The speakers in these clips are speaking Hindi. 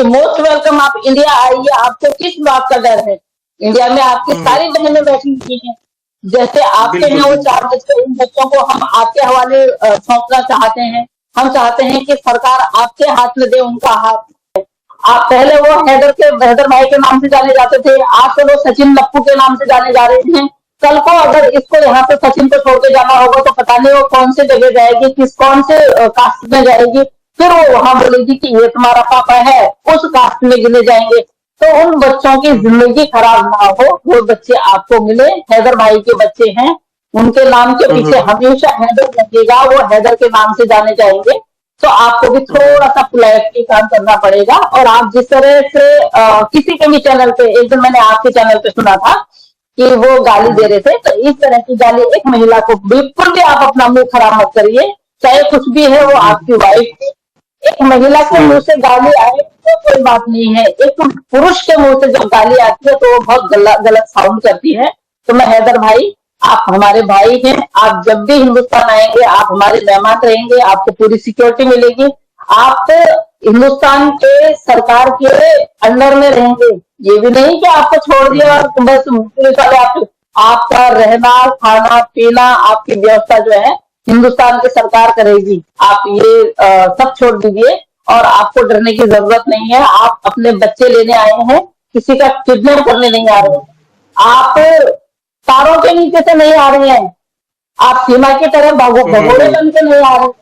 मोस्ट वेलकम, आप इंडिया आइए। आपको किस बात का डर है? इंडिया में आपकी सारी बहनें बैठी हुई हैं। जैसे आपके हैं बिल्कुल वो बिल्कुल। 4 बच्चे, उन बच्चों को हम आपके हवाले सौंपना चाहते हैं। हम चाहते हैं कि सरकार आपके हाथ में दे उनका हाथ। आप पहले वो हैदर भाई के नाम से जाने जाते थे, आज तो वो सचिन लप्पू के नाम से जाने जा रहे हैं। कल को अगर इसको यहाँ से सचिन को छोड़ के जाना होगा तो पता नहीं वो कौन से जगह जाएगी, कौन से कास्ट में जाएगी। फिर वो वहां बोलेगी कि ये तुम्हारा पापा है, उस कास्ट में गिने जाएंगे। तो उन बच्चों की जिंदगी खराब ना हो, वो बच्चे आपको मिले। हैदर भाई के बच्चे हैं, उनके नाम के पीछे हम्म हमेशा हैदर लगेगा, वो हैदर के नाम से जाने जाएंगे। तो आपको भी थोड़ा सा पोलाइटली काम करना पड़ेगा। और आप जिस तरह से किसी के भी चैनल पे, एक दिन मैंने आपके चैनल पे सुना था कि वो गाली दे रहे थे, तो इस तरह की गाली एक महिला को बिल्कुल भी आप अपना मुंह खराब मत करिए। चाहे कुछ भी है, वो आपकी वाइफ। एक महिला के मुंह से गाली आए तो कोई बात नहीं है, एक पुरुष के मुंह से जब गाली आती है तो वो बहुत गलत साउंड करती है। तो मैं हैदर भाई, आप हमारे भाई हैं, आप जब भी हिंदुस्तान आएंगे आप हमारे मेहमान रहेंगे, आपको पूरी सिक्योरिटी मिलेगी। आप हिंदुस्तान के सरकार के अंडर में रहेंगे। ये भी नहीं कि आपको छोड़ दिया और बस पुलिस वाले आपका रहना खाना पीना आपकी व्यवस्था जो है हिंदुस्तान की सरकार करेगी। आप ये सब छोड़ दीजिए और आपको डरने की जरूरत नहीं है। आप अपने बच्चे लेने आए हैं, किसी का किडनैप करने नहीं आ रहे हैं। आप तारों के नीचे से नहीं आ रहे हैं, आप सीमा की तरह भगोड़े बन के नहीं आ रहे हैं।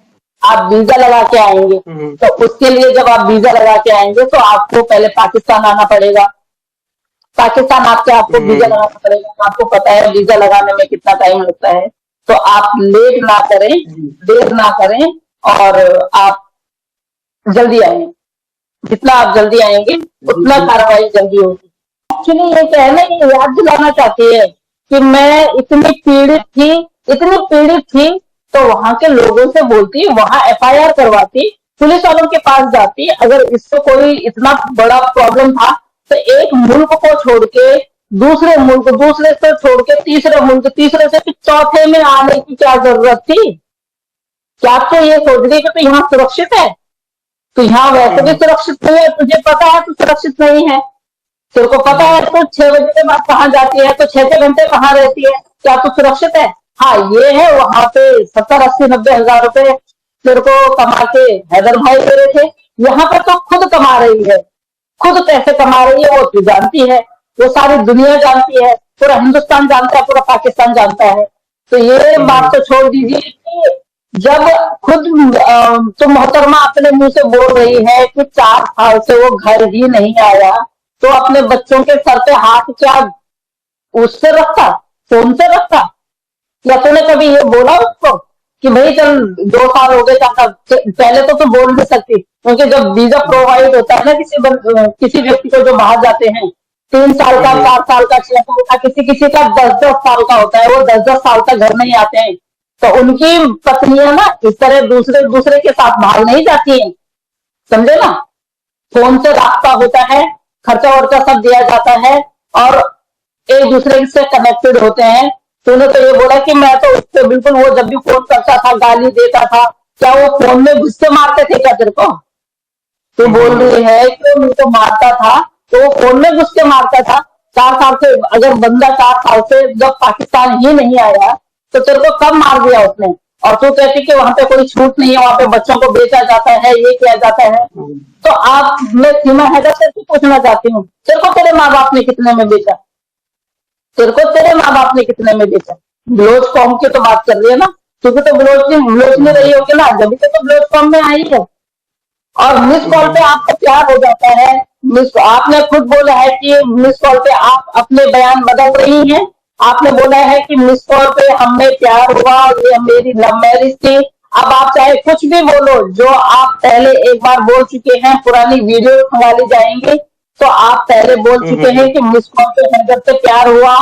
आप वीजा लगा के आएंगे। तो उसके लिए जब आप वीजा लगा के आएंगे तो आपको पहले पाकिस्तान आना पड़ेगा। पाकिस्तान आपको वीजा लगाना पड़ेगा। आपको पता है वीजा लगाने में कितना टाइम लगता है। तो आप लेट ना करें, देर ना करें और आप जल्दी आएंगे। जितना आप जल्दी आएंगे उतना कार्रवाई जल्दी होगी। एक्चुअली ये कहना ये याद दिलाना चाहती है कि मैं इतनी पीड़ित थी तो वहां के लोगों से बोलती, वहां एफआईआर करवाती, पुलिस वालों के पास जाती। अगर इसको कोई इतना बड़ा प्रॉब्लम था तो एक मुल्क को छोड़ के दूसरे मुल्क, दूसरे से छोड़ के तीसरे मुल्क, तीसरे से फिर चौथे में आने की क्या जरूरत थी? क्या तो ये सोच रही कि तो यहाँ सुरक्षित है? तो यहाँ वैसे भी सुरक्षित नहीं है, तुझे पता है तू सुरक्षित नहीं है। तेरे को पता है तो 6 बजे के बाद कहाँ जाती है, तो 6 घंटे कहाँ रहती है, क्या तू सुरक्षित है? हाँ ये है, वहां पे 70-80-90 हजार रुपए तेरे को कमा के हैदर भाई दे रहे थे। यहाँ पर तो खुद कमा रही है, खुद कैसे कमा रही है वो तू जानती है, वो सारी दुनिया जानती है, पूरा हिंदुस्तान जानता है, पूरा पाकिस्तान जानता है। तो ये बात तो छोड़ दीजिए कि जब खुद तो मोहतरमा अपने मुंह से बोल रही है कि 4 साल से वो घर ही नहीं आया, तो अपने बच्चों के सर पे हाथ क्या उससे रखता, फोन से रखता? या तूने कभी ये बोला उसको कि भाई चल 2 साल हो गए, पहले तो बोल नहीं सकती क्योंकि जब वीजा प्रोवाइड होता है ना किसी व्यक्ति को जो बाहर जाते हैं, 3 साल का, 4 साल का, 6 साल का, किसी किसी का 10-10 साल का होता है, वो 10-10 साल तक घर नहीं आते हैं। तो उनकी पत्नियां ना इस तरह दूसरे दूसरे के साथ बाहर नहीं जाती हैं, समझे ना? फोन से रास्ता होता है, खर्चा वर्चा सब दिया जाता है और एक दूसरे से कनेक्टेड होते हैं। तूने तो ये बोला कि मैं तो उससे बिल्कुल, वो जब भी फोन करता था गाली देता था, क्या वो फोन में गुस्से मारते थे क्या तेरे को? तू बोल रही है कि मुझे तो मारता था, तो वो फोन में गुस्से मारता था। 4 साल से अगर बंदा 4 साल से जब पाकिस्तान ही नहीं आया तो तेरे को कब मार दिया उसने? और तू कहती कि वहां पे कोई छूट नहीं है, वहां पे बच्चों को बेचा जाता है, ये किया जाता है। तो आप, मैं सीमा हैदर से पूछना चाहती हूँ, तेरे को तेरे माँ बाप ने कितने में बेचा? तेरे को तेरे माँ बाप ने कितने में बेचा? ब्लोच फॉर्म की तो बात कर रही है ना, क्योंकि तो ब्लोच में रही होगी ना, जब तो ब्लोच फॉर्म में आई है। और मिस कॉल पे आपका प्यार हो जाता है। आपने खुद बोला है कि मिस कॉल पे आप अपने बयान बदल रही हैं। आपने बोला है कि मिस कॉल पे हमें प्यार हुआ, ये मेरी लव मैरिज थी। अब आप चाहे कुछ भी बोलो, जो आप पहले एक बार बोल चुके हैं, पुरानी वीडियो खंगाली जाएंगी, तो आप पहले बोल चुके हैं कि मिस कॉल पे हैदर से प्यार हुआ।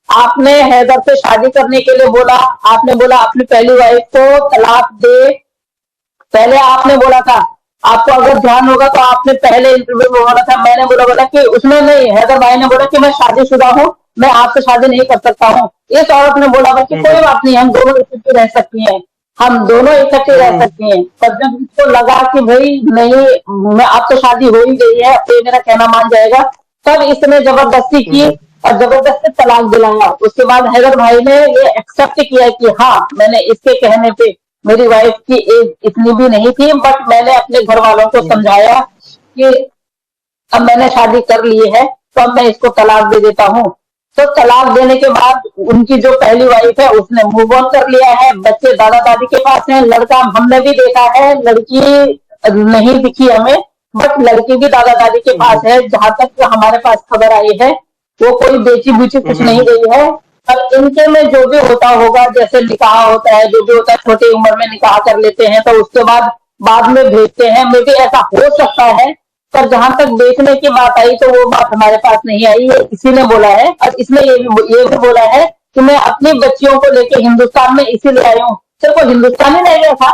आपने हैदर से शादी करने के लिए बोला, आपने बोला अपनी पहली वाइफ को तलाक दे। पहले आपने बोला था, आपको अगर ध्यान होगा तो आपने पहले इंटरव्यू में बोला था, मैंने बोला कि उसने नहीं, हैदर भाई ने बोला कि मैं शादीशुदा हूँ, मैं आपसे शादी नहीं कर सकता हूँ। इस औरत ने बोला कि कोई बात नहीं, हम दोनों रिश्ते रह सकती हैं। हम दोनों इकट्ठे रह सकते हैं। पर जब उसको लगा कि भाई नहीं, मैं अब तो शादी हो ही गई है, अब ये मेरा कहना मान जाएगा, तब इसने जबरदस्ती की और जबरदस्ती तलाक दिलाया। उसके बाद हैदर भाई ने ये एक्सेप्ट किया कि हाँ, मैंने इसके कहने पे, मेरी वाइफ की एज इतनी भी नहीं थी, बट मैंने अपने घर वालों को समझाया कि अब मैंने शादी कर ली है, तो अब मैं इसको तलाक दे देता हूँ। तो तलाक देने के बाद उनकी जो पहली वाइफ है उसने मूव ऑन कर लिया है, बच्चे दादा दादी के पास हैं, लड़का हमने भी देखा है, लड़की नहीं दिखी हमें, बट लड़की भी दादा दादी के पास है। जहां तक हमारे पास खबर आई है, वो कोई बेची बुची कुछ नहीं गई है। और इनके में जो भी होता होगा, जैसे निकाह होता है, जो भी होता है, छोटी उम्र में निकाह कर लेते हैं, तो उसके बाद में भेजते हैं। मे भी ऐसा हो सकता है, पर जहां तक बेचने की बात आई तो वो बात हमारे पास नहीं आई है, किसी ने बोला है। और इसमें ये भी बोला है कि मैं अपनी बच्चियों को लेके हिंदुस्तान में इसीलिए आई हूँ। सिर्फ वो हिंदुस्तान ही रह गया था,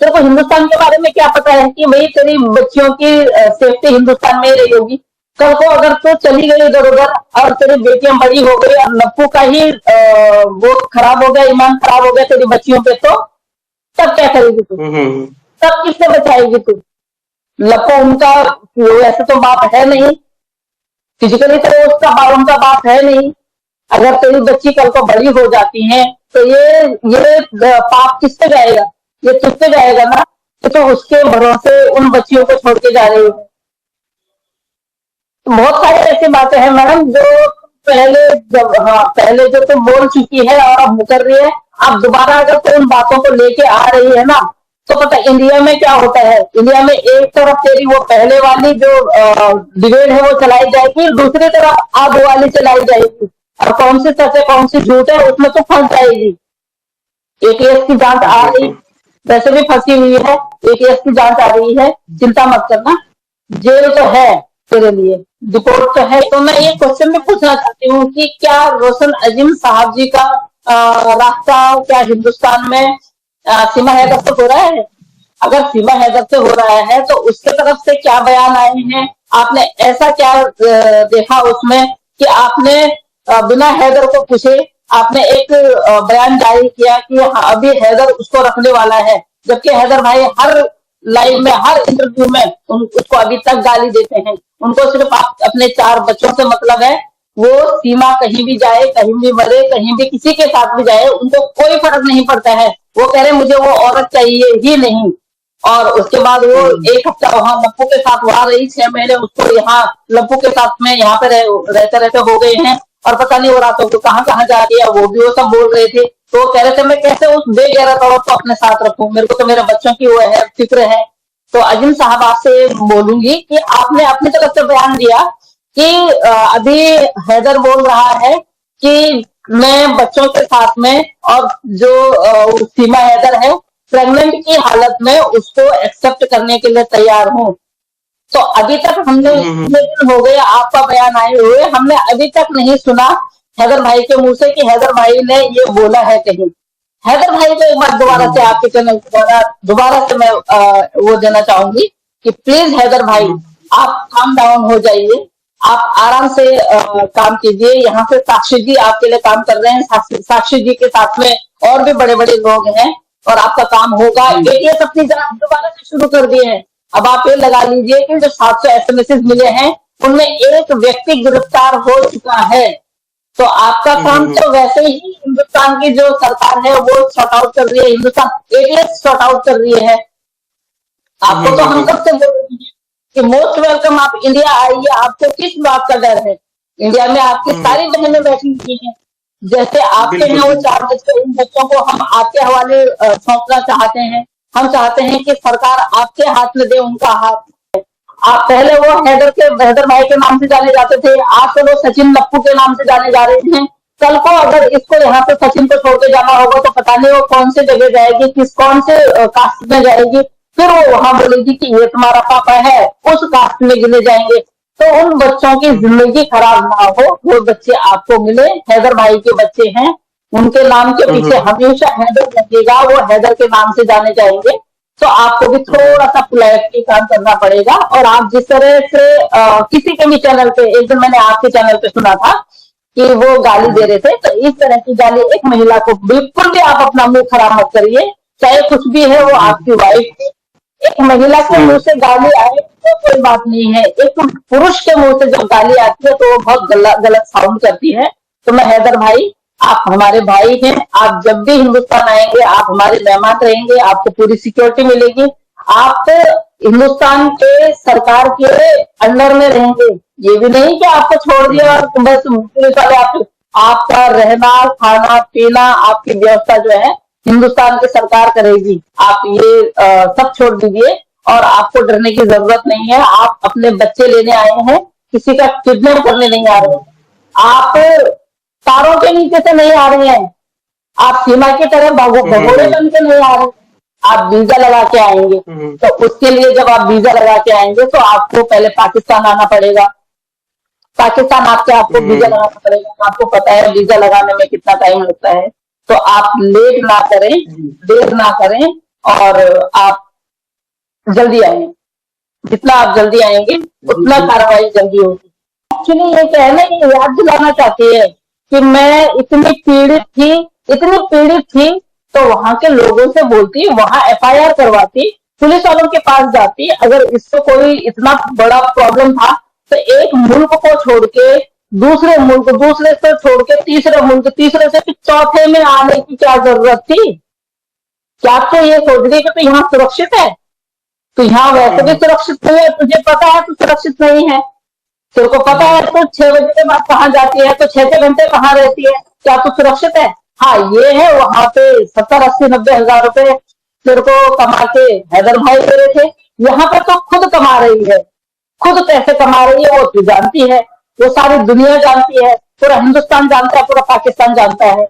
तेरे को हिंदुस्तान के बारे में क्या पता है कि भाई तेरी बच्चियों की सेफ्टी हिंदुस्तान में ही रही होगी। कल को अगर तू चली गई इधर उधर और तेरी बेटियां बड़ी हो गई और लप्पू का ही वो खराब हो गया, ईमान खराब हो गया तेरी बच्चियों पे, तो तब क्या करेगी तू? तब किससे बचाएगी तू? लप्पू उनका वैसे तो बाप है नहीं, फिजिकली तो उनका बाप है नहीं। अगर तेरी बच्ची कल को बड़ी हो जाती है तो ये पाप किस पे जाएगा? ये तुझ पे जाएगा ना, तो उसके भरोसे उन बच्चियों को छोड़ के जा रही हो। बहुत सारी ऐसी बातें हैं मैडम जो पहले जो तुम बोल चुकी है और अब मुकर रही है। अब दोबारा अगर तुम उन बातों को लेके आ रही है ना, तो पता इंडिया में क्या होता है, इंडिया में एक तरफ तेरी वो पहले वाली जो डिबेट है वो चलाई जाएगी, दूसरी तरफ अब वाली चलाई जाएगी, और कौन सी सच है कौन सी झूठ है उसमें तो फंस जाएगी। एटीएस की जांच आ रही, वैसे भी फंसी हुई है, एटीएस की जांच आ रही है, चिंता मत करना, जेल तो है तेरे लिए, रिपोर्ट तो है। तो मैं ये क्वेश्चन भी पूछना चाहती हूँ कि क्या रोशन अजीम साहब जी का रास्ता क्या हिंदुस्तान में सीमा हैदर से हो रहा है? अगर सीमा हैदर से हो रहा है तो उसके तरफ से क्या बयान आए हैं? आपने ऐसा क्या देखा उसमें कि आपने बिना हैदर को पूछे आपने एक बयान जारी किया कि हाँ, अभी हैदर उसको रखने वाला है, जबकि हैदर भाई हर लाइव में, हर इंटरव्यू में उसको अभी तक गाली देते हैं। उनको सिर्फ अपने 4 बच्चों से मतलब है। वो सीमा कहीं भी जाए, कहीं भी मरे, कहीं भी किसी के साथ भी जाए, उनको कोई फर्क नहीं पड़ता है। वो कह रहे मुझे वो औरत चाहिए ही नहीं। और उसके बाद वो 1 हफ्ता वहां लप्पू के साथ वहां रही, 6 महीने उसको यहाँ लप्पू के साथ में यहाँ पे रहते रहते हो गए हैं, और पता नहीं वो रातों को कहाँ कहाँ जा रही है, वो भी वो सब बोल रहे थे। तो कह रहे थे मैं कैसे उस बेगैरत औरत को अपने साथ रखूं, मेरे को तो मेरे बच्चों की वो है फिक्र है। तो अजीम साहब आपसे बोलूंगी कि आपने अपनी तरफ से बयान दिया कि अभी हैदर बोल रहा है कि मैं बच्चों के साथ में, और जो सीमा हैदर है प्रेग्नेंट की हालत में, उसको एक्सेप्ट करने के लिए तैयार हूं। तो अभी तक हमने इतने दिन हो गए आपका बयान आए हुए, हमने अभी तक नहीं सुना हैदर भाई के मुंह से कि हैदर भाई ने ये बोला है कहीं। हैदर भाई को एक बार दोबारा से आपके चैनल दोबारा से मैं वो देना चाहूंगी कि प्लीज हैदर भाई आप काम डाउन हो जाइए, आप आराम से काम कीजिए। यहाँ से साक्षी जी आपके लिए काम कर रहे हैं, साक्षी जी के साथ में और भी बड़े बड़े लोग हैं, और आपका काम होगा। एटीएस अपनी जांच दोबारा से शुरू कर दिए हैं। अब आप ये लगा लीजिए कि जो 700 एसएमएस मिले हैं उनमें एक व्यक्ति गिरफ्तार हो चुका है। तो आपका काम तो वैसे ही हिंदुस्तान की जो सरकार है वो सॉर्ट आउट कर रही है, हिंदुस्तान एटीएस सॉर्ट आउट कर रही है। आपको तो हम कब से बोल रहे हैं कि मोस्ट वेलकम, आप इंडिया आइए, आपको किस बात का डर है? इंडिया में आपकी सारी बहनें बैठी हुई हैं, जैसे आपके हैं वो 4 बच्चे, उन बच्चों को हम आपके हवाले सौंपना चाहते हैं। हम चाहते हैं कि सरकार आपके हाथ में दे उनका हाथ। आप पहले वो हैदर भाई के नाम से जाने जाते थे, आज तो वो सचिन लप्पू के नाम से जाने जा रहे हैं। कल को अगर इसको यहाँ से सचिन को छोड़ के जाना होगा तो पता नहीं वो कौन से जगह जाएगी, कौन से कास्ट में जाएगी, फिर वो वहां बोलेगी कि ये तुम्हारा पापा है, उस कास्ट में गिने जाएंगे। तो उन बच्चों की जिंदगी खराब ना हो, वो बच्चे आपको मिले, हैदर भाई के बच्चे हैं, उनके नाम के पीछे हमेशा हैदर लगेगा, वो हैदर के नाम से जाने जाएंगे। तो आपको भी थोड़ा सा पोलाइटली काम करना पड़ेगा। और आप जिस तरह से किसी के भी चैनल पे, एक दिन मैंने आपके चैनल पे सुना था कि वो गाली दे रहे थे, तो इस तरह की गाली एक महिला को बिल्कुल भी आप अपना मुंह खराब मत करिए। चाहे कुछ भी है, वो आपकी वाइफ थी। एक महिला के मुंह से गाली आए तो कोई बात नहीं है, एक पुरुष के मुंह से जब गाली आती है तो वो बहुत गलत साउंड करती है। तो मैं हैदर भाई, आप हमारे भाई हैं, आप जब भी हिंदुस्तान आएंगे आप हमारे मेहमान रहेंगे, आपको पूरी सिक्योरिटी मिलेगी, आप हिंदुस्तान के सरकार के अंडर में रहेंगे। ये भी नहीं कि आपको छोड़ दिया और बस पुलिस वाले आपका रहना खाना पीना आपकी व्यवस्था जो है हिंदुस्तान की सरकार करेगी। आप ये सब छोड़ दीजिए और आपको डरने की जरूरत नहीं है। आप अपने बच्चे लेने आए हैं, किसी का किडनैप करने नहीं आ रहे हैं। आप तारों के नीचे से नहीं आ रहे हैं, आप सीमा की तरह भगोड़े बन के नहीं आ रहे, आप वीजा लगा के आएंगे। तो उसके लिए जब आप वीजा लगा के आएंगे तो आपको पहले पाकिस्तान आना पड़ेगा। पाकिस्तान आपको वीजा लगाना पड़ेगा। आपको पता है वीजा लगाने में कितना टाइम लगता है। तो आप लेट ना करें, देर ना करें और आप जल्दी आएंगे। जितना आप जल्दी आएंगे उतना कार्रवाई जल्दी होगी। एक्चुअली ये कहना ये याद दिलाना चाहती है कि मैं इतनी पीड़ित थी तो वहां के लोगों से बोलती, वहां एफआईआर करवाती, पुलिस वालों के पास जाती। अगर इसको कोई इतना बड़ा प्रॉब्लम था तो एक मुल्क को छोड़ के दूसरे मुल्क, दूसरे से छोड़ के तीसरे मुल्क, तीसरे से फिर चौथे में आने की क्या जरूरत थी? क्या तो ये सोच रही है कि तो यहाँ सुरक्षित है, तो यहाँ वैसे भी सुरक्षित नहीं है, तुझे पता है तू सुरक्षित नहीं है, तेरे को पता है तो 6 बजे के बाद कहाँ जाती है, तो 6 घंटे कहाँ रहती है, क्या तू सुरक्षित है? हाँ ये है, वहां पे 70, 80, 90 हजार रुपए तेरे को कमा के हैदर भाई दे रहे थे। यहाँ पर तो खुद कमा रही है, खुद पैसे कमा रही है, वो तू जानती है, वो सारी दुनिया जानती है, पूरा हिंदुस्तान जानता है, पूरा पाकिस्तान जानता है।